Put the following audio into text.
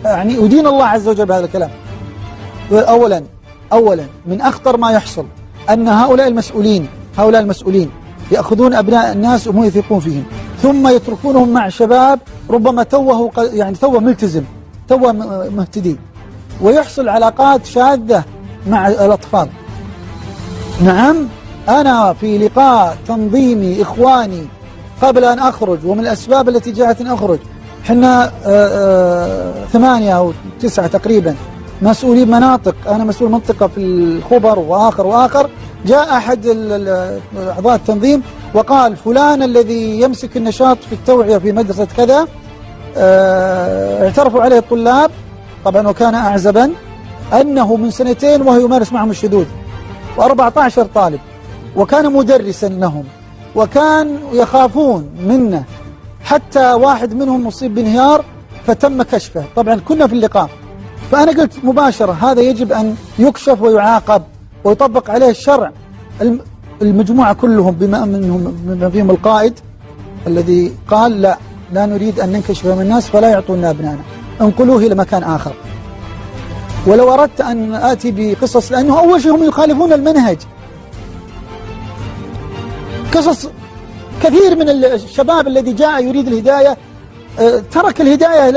يعني أدين الله عز وجل بهذا الكلام. أولا من أخطر ما يحصل أن هؤلاء المسؤولين يأخذون أبناء الناس وهم يثقون فيهم، ثم يتركونهم مع شباب ربما توه ملتزم، توه مهتدي، ويحصل علاقات شاذة مع الأطفال. نعم، أنا في لقاء تنظيمي إخواني قبل أن أخرج، ومن الأسباب التي جعلتني أخرج، حنا 8 أو 9 تقريبا مسؤولين مناطق، أنا مسؤول منطقة في الخبر وآخر. جاء أحد أعضاء التنظيم وقال فلان الذي يمسك النشاط في التوعية في مدرسة كذا اعترفوا عليه الطلاب طبعا وكان أعزبا أنه من 2 وهو يمارس معهم الشذوذ، و14 طالب، وكان مدرسا لهم، وكان يخافون منه، حتى واحد منهم مصيب بانهيار فتم كشفه. طبعا كنا في اللقاء، فأنا قلت مباشرة هذا يجب أن يكشف ويعاقب ويطبق عليه الشرع. المجموعة كلهم بما فيهم القائد الذي قال لا نريد أن ننكشف من الناس فلا يعطونا أبنانا، انقلوه إلى مكان آخر. ولو أردت أن آتي بقصص، لأنه أول شيء هم يخالفون المنهج. قصص كثير من الشباب الذي جاء يريد الهداية ترك الهداية